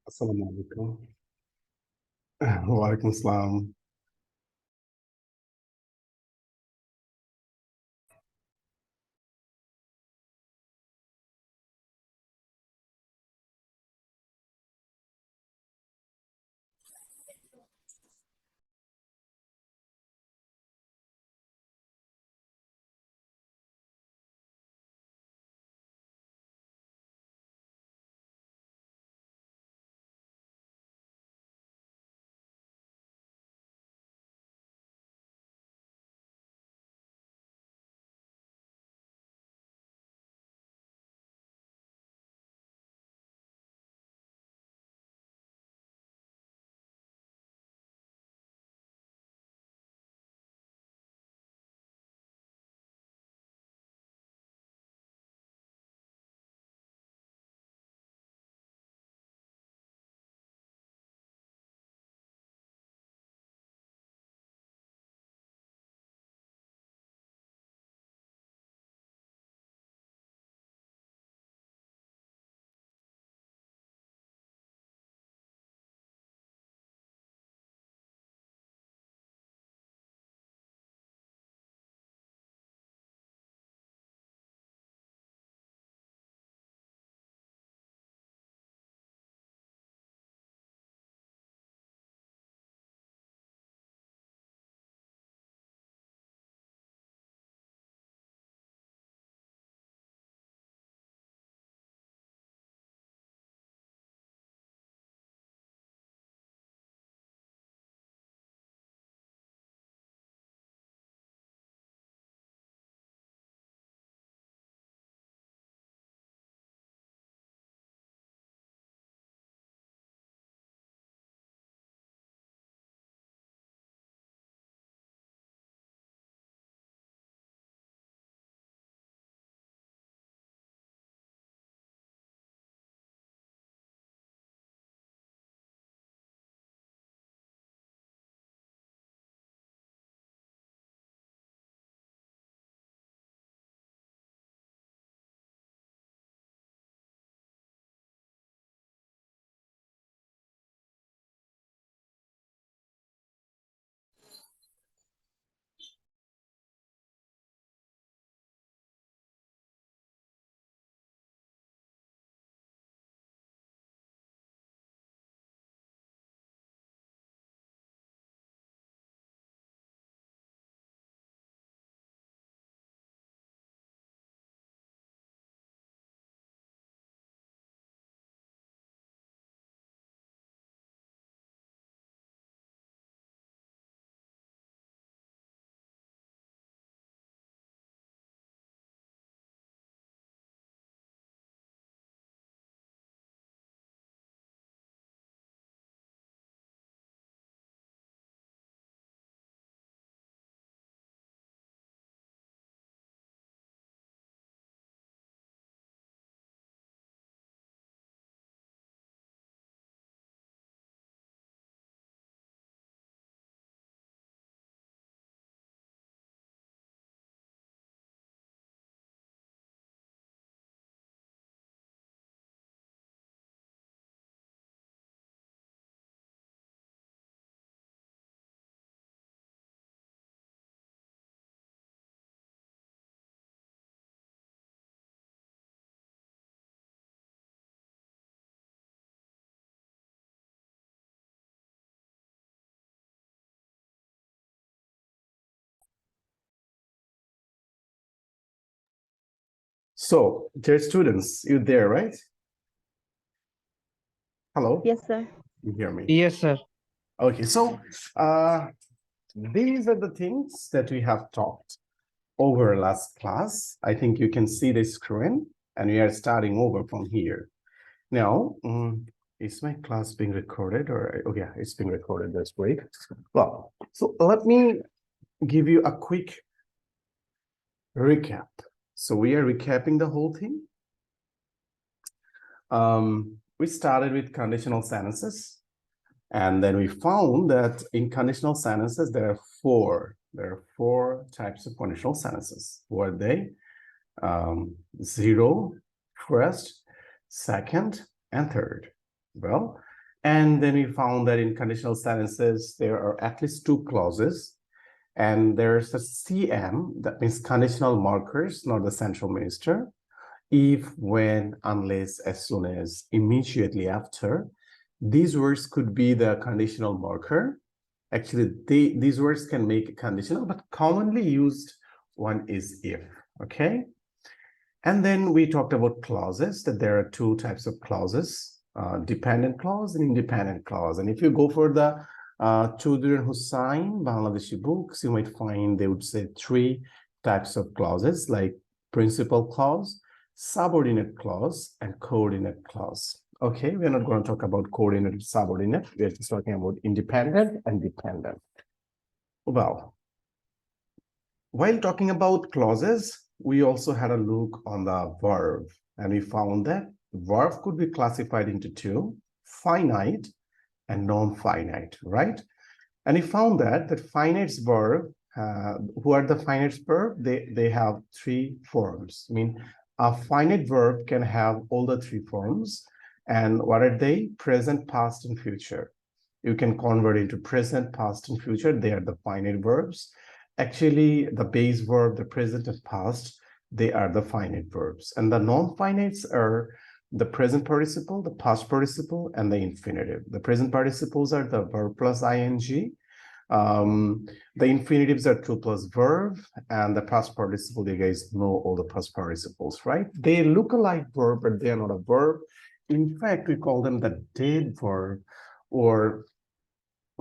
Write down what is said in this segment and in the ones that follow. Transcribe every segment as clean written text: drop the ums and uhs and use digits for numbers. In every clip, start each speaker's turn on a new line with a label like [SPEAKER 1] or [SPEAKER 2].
[SPEAKER 1] Assalamualaikum. Waalaikumsalam. So, dear students, you there, right? Hello?
[SPEAKER 2] Yes, sir.
[SPEAKER 1] You hear me?
[SPEAKER 3] Yes, sir.
[SPEAKER 1] Okay, so these are the things that we have talked over last class. I think you can see the screen and we are starting over from here. Now, is my class being recorded or, oh yeah, it's being recorded, that's great. Well, so let me give you a quick recap. So we are recapping the whole thing. We started with conditional sentences. And then we found that in conditional sentences, there are four types of conditional sentences. What are they? Zero, first, second, and third. Well, And then we found that in conditional sentences, there are at least two clauses. And there's a CM, that means conditional markers, not the central minister. If, when, unless, as soon as, immediately after. These words could be the conditional marker. Actually, these words can make it conditional, but commonly used one is if, okay? And then we talked about clauses, that there are two types of clauses, dependent clause and independent clause. And if you go for the children who sign Bangladeshi books, you might find they would say three types of clauses, like principal clause, subordinate clause, and coordinate clause. Okay, we're not going to talk about coordinate and subordinate. We're just talking about independent and dependent. Well, while talking about clauses, we also had a look on the verb, and we found that verb could be classified into two, finite and non-finite, right? And we found that finite verb, who are the finite verb? They have three forms. I mean, a finite verb can have all the three forms. And what are they? Present, past, and future. You can convert into present, past, and future. They are the finite verbs. Actually, the base verb, the present and past, they are the finite verbs. And the non-finites are the present participle, the past participle, and the infinitive. The present participles are the verb plus ing. The infinitives are to plus verb, and the past participle, you guys know all the past participles, right? They look alike verb, but they are not a verb. In fact, we call them the dead verb or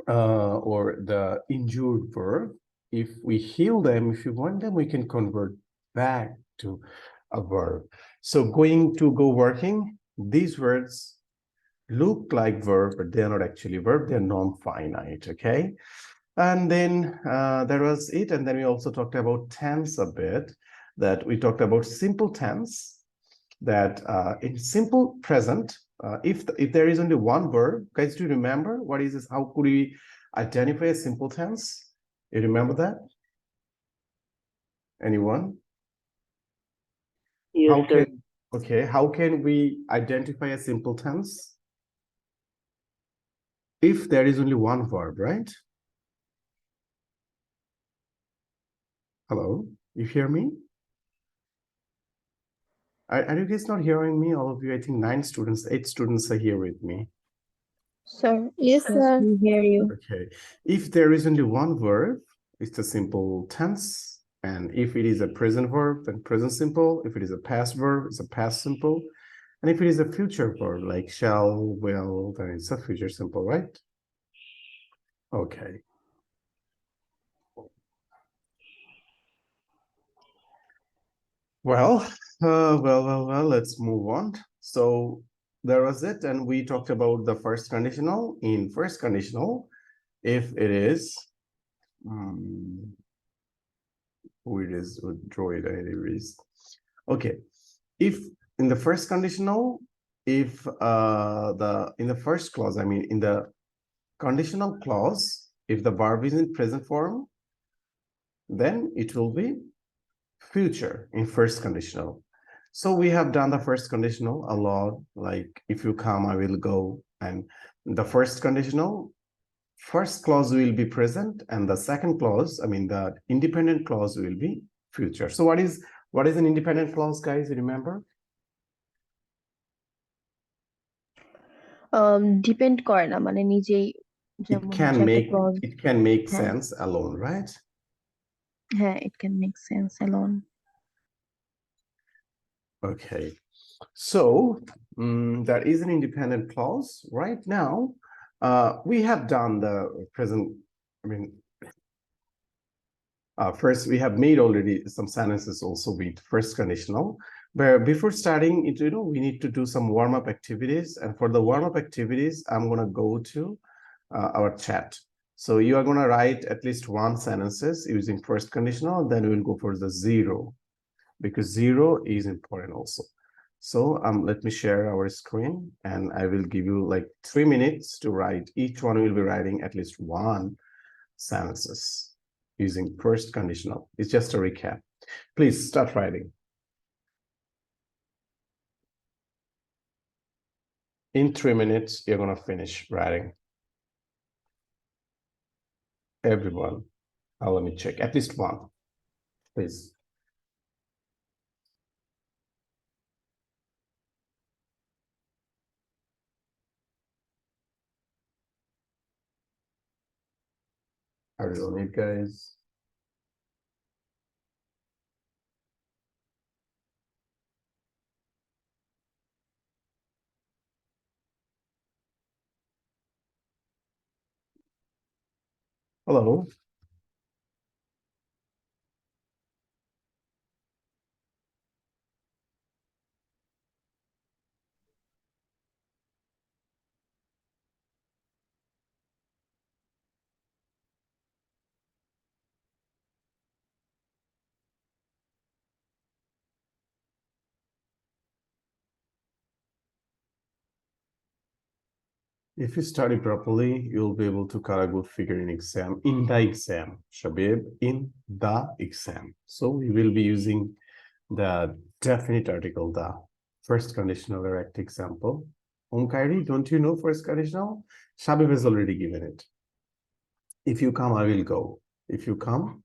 [SPEAKER 1] the injured verb. If we heal them, if you want them, we can convert back to a verb. So going to go working, these words look like verb, but they're not actually verb, they're non-finite, okay? And then that was it. And then we also talked about tense a bit, that we talked about simple tense, that in simple present, if there is only one verb, guys, do you remember what is this? How could we identify a simple tense? You remember that? Anyone?
[SPEAKER 2] Yes, sir.
[SPEAKER 1] How can we identify a simple tense? If there is only one verb, right? Hello, you hear me? Are you guys not hearing me? All of you, I think 8 students are here with me.
[SPEAKER 3] Sir, yes, sir.
[SPEAKER 2] We hear you.
[SPEAKER 1] Okay, if there is only one verb, it's a simple tense. And if it is a present verb, then present simple. If it is a past verb, it's a past simple. And if it is a future verb, like shall, will, then it's a future simple, right? Okay. Well, let's move on. So there was it, and we talked about the first conditional. In first conditional, if it is, who it is, would draw it anyways. Okay, if in the first conditional, if in the first clause, I mean in the conditional clause, if the verb is in present form, then it will be future in first conditional. So we have done the first conditional a lot, like if you come, I will go. And the first conditional, first clause will be present, and the second clause, I mean the independent clause will be future. So what is an independent clause, guys? You remember?
[SPEAKER 3] Depend করে না মানে নিজেই যেমন
[SPEAKER 1] it can make sense alone, right?
[SPEAKER 3] হ্যাঁ, it can make sense alone.
[SPEAKER 1] Okay, so that is an independent clause. Right now, we have done the present, I mean, first we have made already some sentences also with first conditional, but before starting it, we need to do some warm-up activities. And for the warm-up activities, I'm going to go to our chat. So you are going to write at least one sentences using first conditional, then we will go for the zero, because zero is important also. So let me share our screen, and I will give you like 3 minutes to write. Each one will be writing at least one sentences using first conditional. It's just a recap. Please start writing. In 3 minutes, you're gonna finish writing. Everyone. Let me check. At least one, please. Are you on it, guys? Hello. If you study properly, you'll be able to cut a good figure in exam, in the exam, Shabib, in the exam. So we will be using the definite article, the first conditional direct example. Omkairi, don't you know first conditional? Shabib has already given it. If you come, I will go. If you come,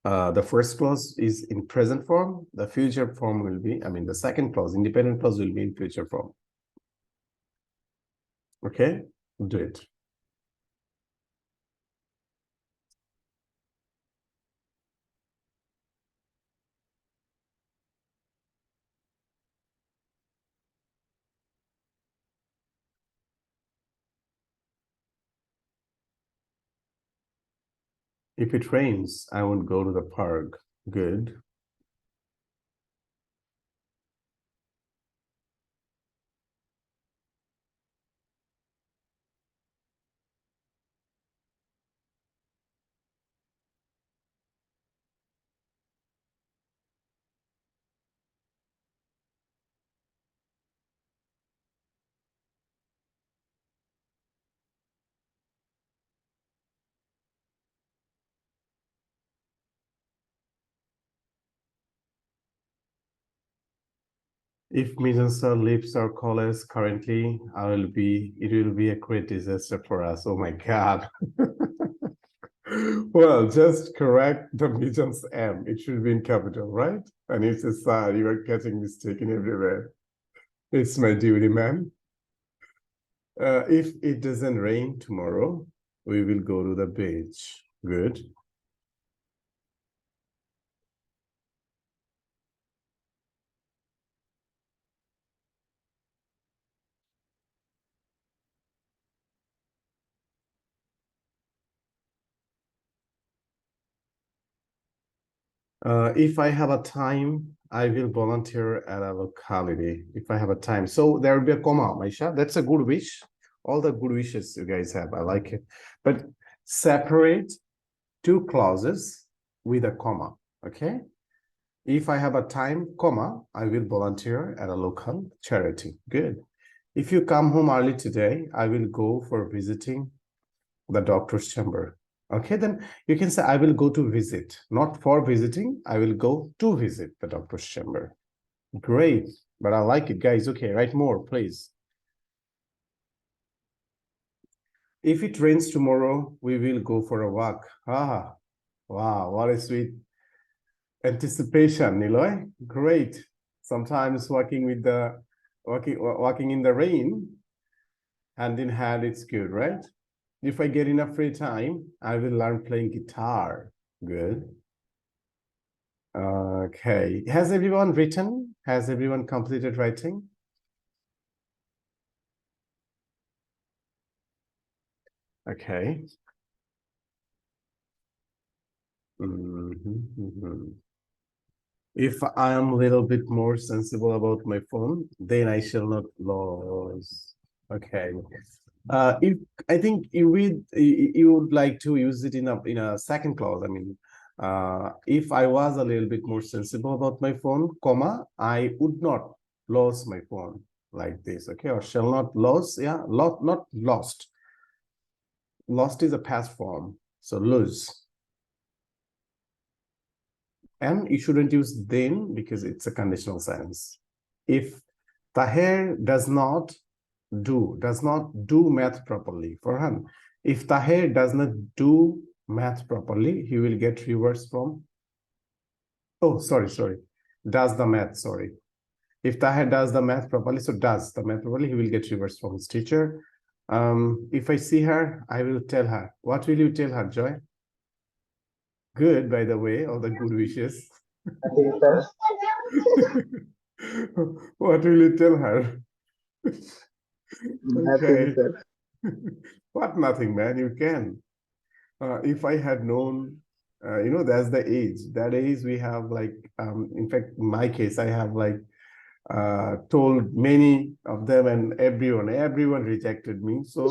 [SPEAKER 1] the first clause is in present form. The future form will be, the second clause, independent clause will be in future form. Okay, do it. If it rains, I won't go to the park. Good. If Mijansa leaves our college currently, it will be a great disaster for us. Oh my God. Well, just correct the Mijan's M. It should be in capital, right? And it's a sad, you are getting mistaken everywhere. It's my duty, man. If it doesn't rain tomorrow, we will go to the beach. Good. If I have a time, I will volunteer at a locality. If I have a time. So there will be a comma, Maisha. That's a good wish. All the good wishes you guys have. I like it. But separate two clauses with a comma. Okay. If I have a time, comma, I will volunteer at a local charity. Good. If you come home early today, I will go for visiting the doctor's chamber. Okay, then you can say, I will go to visit, not for visiting. I will go to visit the doctor's chamber. Great, but I like it, guys. Okay, write more, please. If it rains tomorrow, we will go for a walk. Ah, wow, what a sweet anticipation, Niloy. Great. Sometimes walking in the rain, hand in hand, it's good, right? If I get enough free time, I will learn playing guitar. Good. Okay. Has everyone written? Has everyone completed writing? Okay. If I am a little bit more sensible about my phone, then I shall not lose. Okay. If I think you would like to use it in a second clause. If I was a little bit more sensible about my phone, comma, I would not lose my phone like this. Okay, or shall not lose. Yeah, not lost. Lost is a past form, so lose. And you shouldn't use then because it's a conditional sentence. If Taher does not do math properly. Farhan, if Taher does not do math properly, he will get reverse from. Oh, sorry. Does the math, sorry. If Taher does the math properly, so does the math properly, he will get reverse from his teacher. If I see her, I will tell her. What will you tell her, Joy? Good, by the way, all the good wishes. What will you tell her? Okay. What nothing, man, you can. If I had known, that's the age. That age we have like, in fact, in my case, I have like told many of them and everyone rejected me. So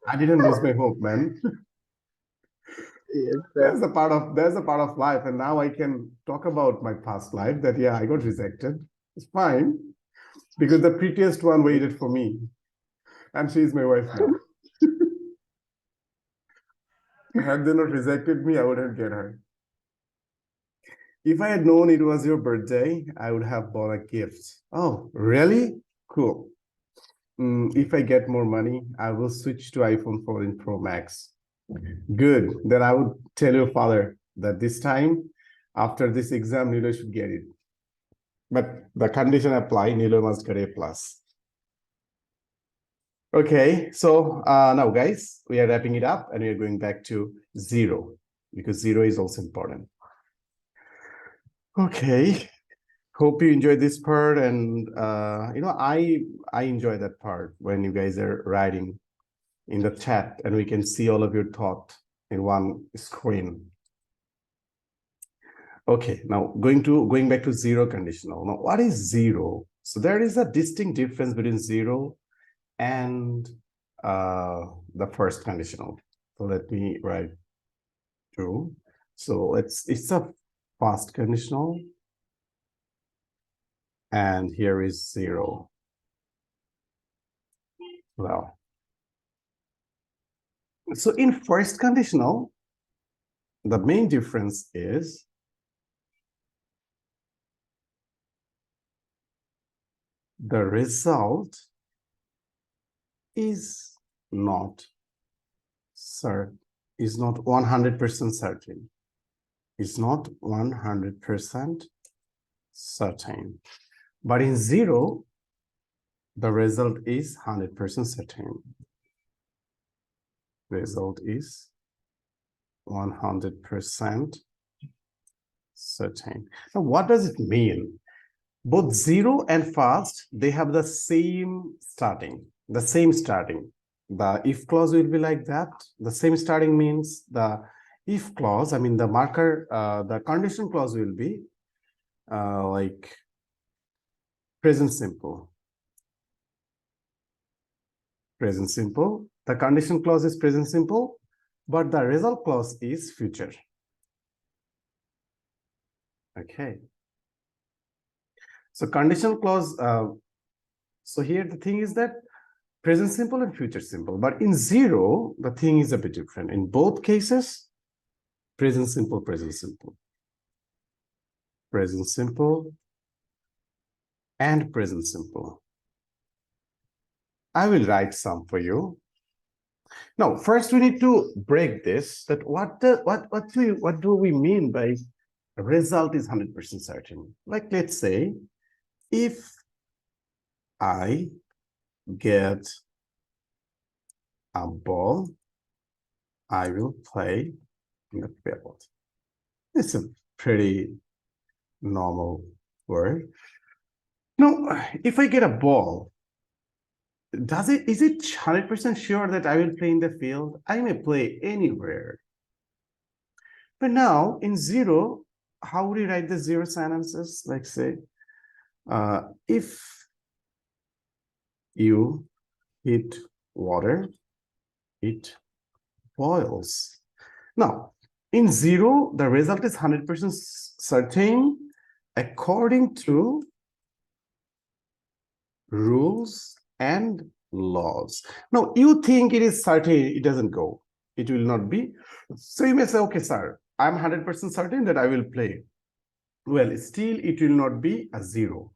[SPEAKER 1] I didn't lose my hope, man.
[SPEAKER 2] Yes,
[SPEAKER 1] That's a part of life. And now I can talk about my past life that, yeah, I got rejected. It's fine because the prettiest one waited for me and she's my wife now. Had they not rejected me, I wouldn't get her. If I had known it was your birthday, I would have bought a gift. Oh, really? Cool. If I get more money, I will switch to iPhone 14 Pro Max. Good. Then I would tell your father that this time, after this exam, Nilo should get it. But the condition apply, Nilo must get A+. Okay, so now guys, we are wrapping it up and we are going back to 0 because 0 is also important. Okay, hope you enjoyed this part, and I enjoy that part when you guys are writing in the chat and we can see all of your thought in one screen. Okay, now going back to 0 conditional. Now, what is 0? So there is a distinct difference between 0 and the first conditional. So let me write 2. So it's a past conditional, and here is 0. Well, so in first conditional, the main difference is the result is not 100% certain. It's not 100% certain. But in 0, the result is 100% certain. Result is 100% certain. Now, what does it mean? Both 0 and fast, they have the same starting. The if clause will be like that. The same starting means the if clause, the marker, the condition clause will be like present simple. Present simple. The condition clause is present simple, but the result clause is future. Okay. So conditional clause, so here the thing is that present simple and future simple, but in 0, the thing is a bit different. In both cases, present simple, present simple. Present simple and present simple. I will write some for you. Now, first we need to break this, that what do we mean by result is 100% certain? Like, let's say, if I get a ball, I will play in the field. It's a pretty normal word. Now, if I get a ball, is it 100% sure that I will play in the field? I may play anywhere. But now in 0, how would you write the 0 sentences? Like say, if you heat water, it boils. Now, in 0, the result is 100% certain according to rules and laws. Now, you think it is certain, it doesn't go. It will not be. So you may say, okay, sir, I'm 100% certain that I will play. Well, still, it will not be a 0.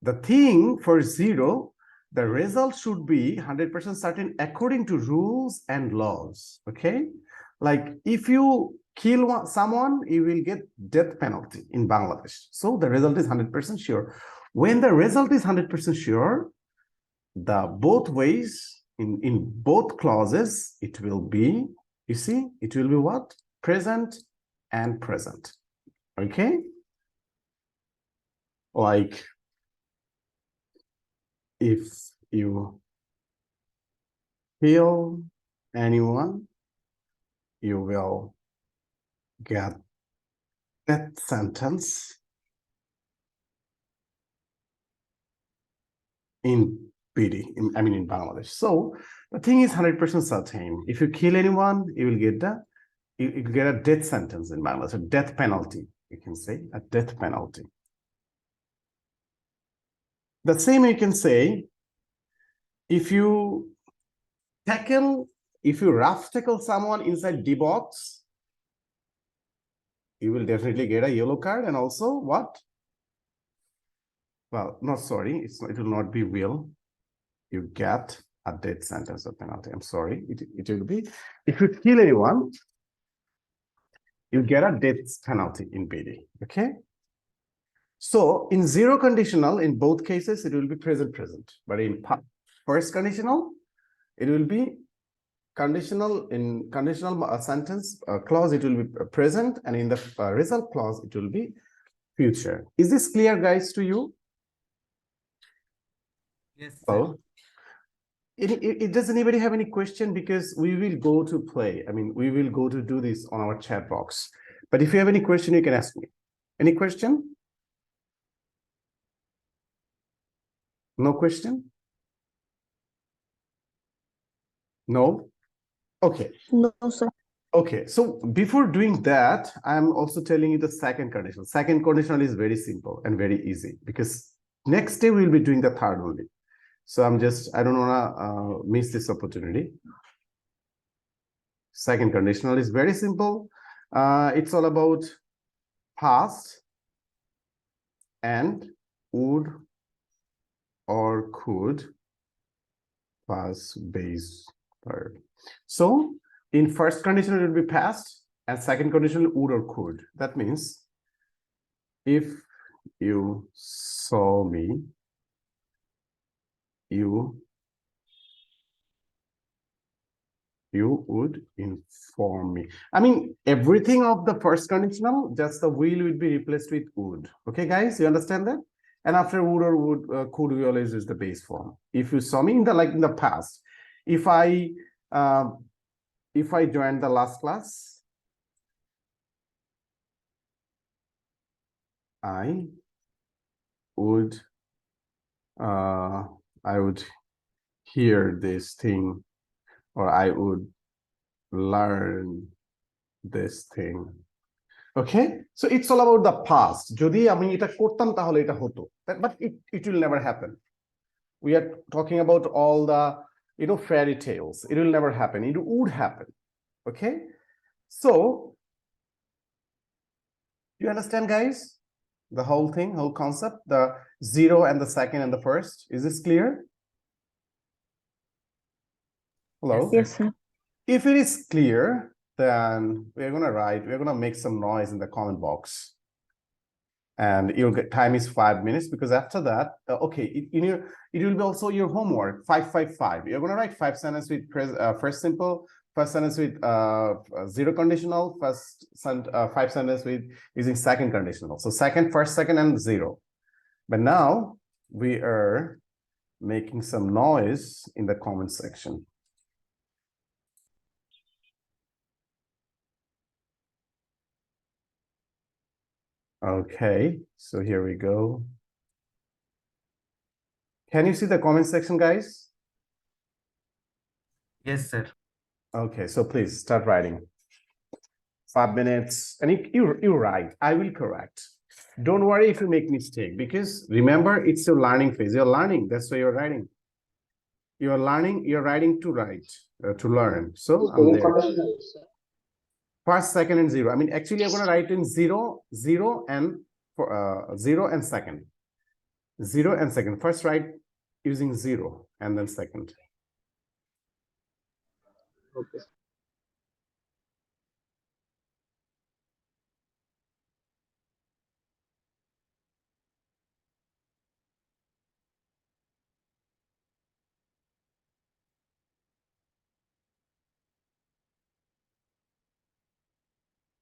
[SPEAKER 1] The thing for 0, the result should be 100% certain according to rules and laws. Okay, like if you kill someone, you will get death penalty in Bangladesh. So the result is 100% sure. When the result is 100% sure, the both ways in both clauses, it will be, you see, it will be what? Present and present. Okay, like if you kill anyone, you will get death sentence in PD, I mean in Bangladesh. So the thing is 100% certain. If you kill anyone, you will get a death sentence in Bangladesh, a death penalty. You can say a death penalty. The same you can say if you rough tackle someone inside D box, you will definitely get a yellow card, and also what? Well, not sorry, it will not be will. You get a death sentence or penalty. I'm sorry, it will be if you kill anyone, you get a death penalty in PD. Okay. So in 0 conditional, in both cases, it will be present. But in first conditional, it will be conditional. In conditional sentence clause, it will be present, and in the result clause, it will be future. Is this clear, guys, to you?
[SPEAKER 2] Yes, sir.
[SPEAKER 1] Oh, does anybody have any question? Because we will go to play. I mean, we will go to do this on our chat box. But if you have any question, you can ask me. Any question? No question? No? Okay.
[SPEAKER 3] No, sir.
[SPEAKER 1] Okay, so before doing that, I'm also telling you the second conditional. Second conditional is very simple and very easy, because next day we'll be doing the third only. So I don't want to miss this opportunity. Second conditional is very simple. It's all about past and would or could plus base verb. So in first condition, it will be past, and second condition would or could. That means if you saw me, you would inform me. I mean, everything of the first conditional, just the will be replaced with would. Okay, guys, you understand that? And after would or could, we always use the base form. If you saw me in the past, if I joined the last class, I would hear this thing, or I would learn this thing. Okay, so it's all about the past. Jodi ami eta kortam tahole eta hoto, but it will never happen. We are talking about all the fairy tales. It will never happen. It would happen. Okay, so you understand, guys, the whole thing, whole concept, the 0 and the second and the first. Is this clear? Hello?
[SPEAKER 3] Yes, sir.
[SPEAKER 1] If it is clear, then we're going to make some noise in the comment box. And you'll get time is 5 minutes, because after that, okay, it will be also your homework, 555. You're going to write 5 sentences with first simple, first sentence with 0 conditional, 5 sentences with using second conditional. So first, second, and 0. But now we are making some noise in the comment section. Okay, so here we go. Can you see the comment section, guys?
[SPEAKER 2] Yes, sir.
[SPEAKER 1] Okay, so please start writing. 5 minutes, and you write. I will correct. Don't worry if you make mistake, because remember, it's your learning phase. You're learning. That's why you're writing. You're learning. You're writing to write, to learn. So I'm there. First, second, and 0. I mean, actually, I'm going to write in 0, 0, and 0 and second. 0 and second. First write using 0 and then second.
[SPEAKER 2] Okay.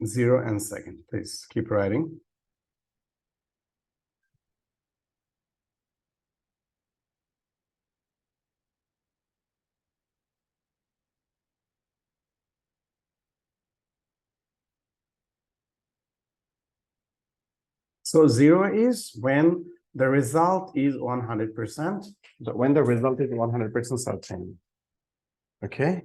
[SPEAKER 1] Zero and second. Please keep writing. So 0 is when the result is 100%. When the result is 100% certain. Okay.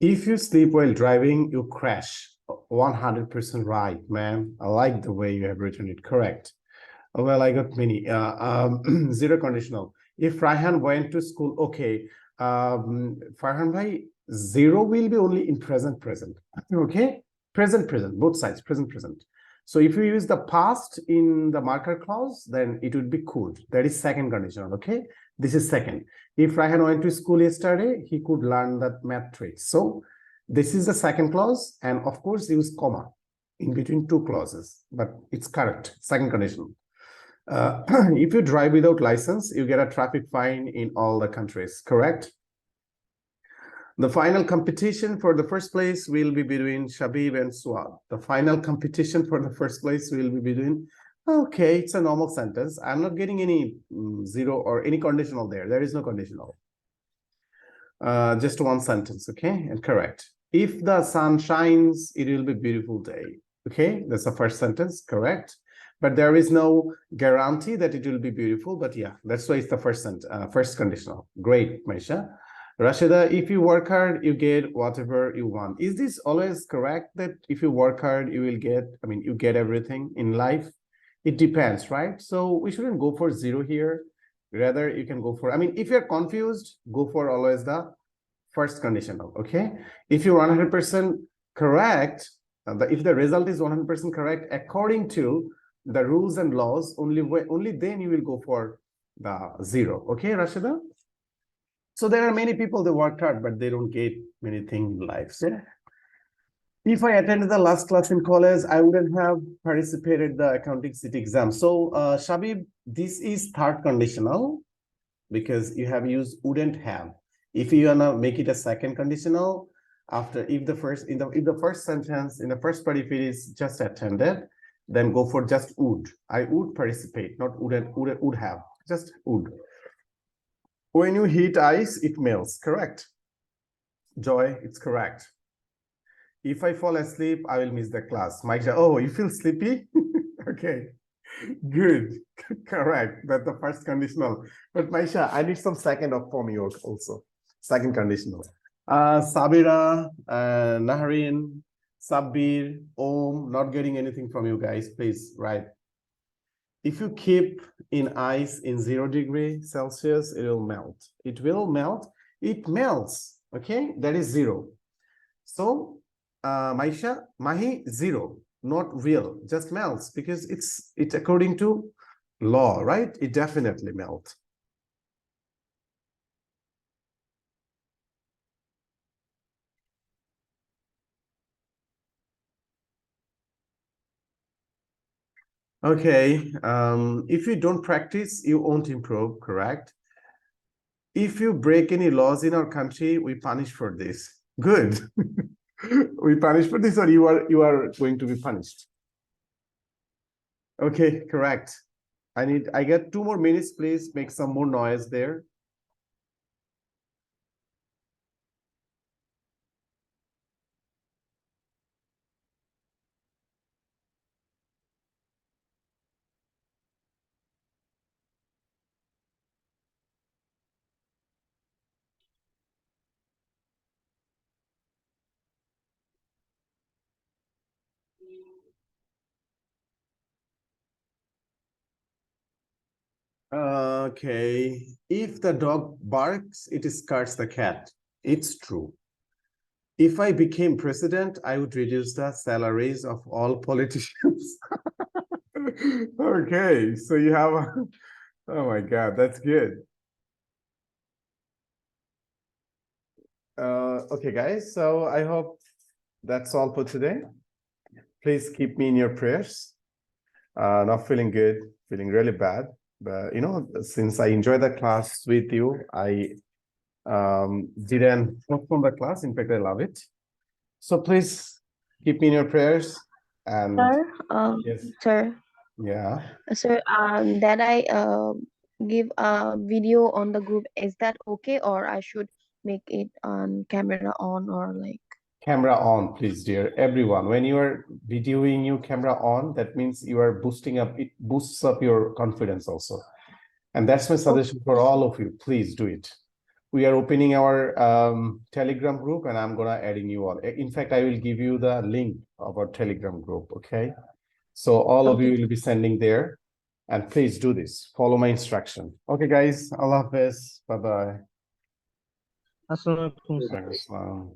[SPEAKER 1] If you sleep while driving, you crash. 100% right, man. I like the way you have written it. Correct. Well, I got many. Zero conditional. If Raihan went to school, okay. Farhan bhai, 0 will be only in present. Okay. Present. Both sides. Present. So if you use the past in the marker clause, then it would be could. That is second conditional. Okay. This is second. If Raihan went to school yesterday, he could learn that math tricks. So this is the second clause, and of course use comma in between two clauses, but it's correct. Second conditional. If you drive without license, you get a traffic fine in all the countries, correct? The final competition for the first place will be between Shabib and Suad. The final competition for the first place will be between, okay, it's a normal sentence. I'm not getting any 0 or any conditional there. There is no conditional. Just one sentence, okay? And correct. If the sun shines, it will be a beautiful day. Okay, that's the first sentence, correct? But there is no guarantee that it will be beautiful. But yeah, that's why it's the first conditional. Great, Maisha. Rashida, if you work hard, you get whatever you want. Is this always correct that if you work hard, you will get, you get everything in life? It depends, right? So we shouldn't go for 0 here. Rather, you can go for, if you're confused, go for always the first conditional, okay? If you're 100% correct, if the result is 100% correct according to the rules and laws, only then you will go for the 0, okay, Rashida? So there are many people that worked hard, but they don't get many things in life. So if I attended the last class in college, I wouldn't have participated the accounting city exam. So Shabib, this is third conditional because you have used wouldn't have. If you wanna make it a second conditional, if the first sentence in the first part, if it is just attended, then go for just would. I would participate, not would have, just would. When you heat ice, it melts. Correct. Joy, it's correct. If I fall asleep, I will miss the class. Maisha, oh, you feel sleepy? Okay, good, correct. That's the first conditional. But Maisha, I need some second of from you also. Second conditional. Sabira, Naharin, Sabir, Om, not getting anything from you guys, please, right? If you keep in ice in 0 degree Celsius, it will melt. It will melt. It melts. Okay, that is 0. So, Maisha, Mahi, 0, not real, just melts because it's according to law, right? It definitely melts. Okay, if you don't practice, you won't improve, correct? If you break any laws in our country, we punish for this. Good. We punish for this, or you are going to be punished. Okay, correct. I get 2 more minutes, please make some more noise there. Okay. If the dog barks, it scares the cat. It's true. If I became president, I would reduce the salaries of all politicians. Okay, so you have oh my God, that's good. Okay, guys, so I hope that's all for today. Please keep me in your prayers. Not feeling good, feeling really bad. But since I enjoy the class with you, I didn't postpone the class. In fact, I love it. So please keep me in your prayers. And
[SPEAKER 3] Sir,
[SPEAKER 1] yes,
[SPEAKER 3] sir,
[SPEAKER 1] yeah.
[SPEAKER 3] sir, that I give a video on the group. Is that okay, or I should make it on camera on, or like?
[SPEAKER 1] Camera on, please, dear. Everyone, when you are videoing you camera on, that means you are boosting up, it boosts up your confidence also. And that's my suggestion for all of you. Please do it. We are opening our Telegram group and I'm gonna adding you all. In fact, I will give you the link of our Telegram group, okay? So all of you will be sending there. And please do this. Follow my instruction. Okay, guys. Allah Hafiz. Bye-bye.
[SPEAKER 2] Assalamualaikum.
[SPEAKER 1] Waalaikumsalam.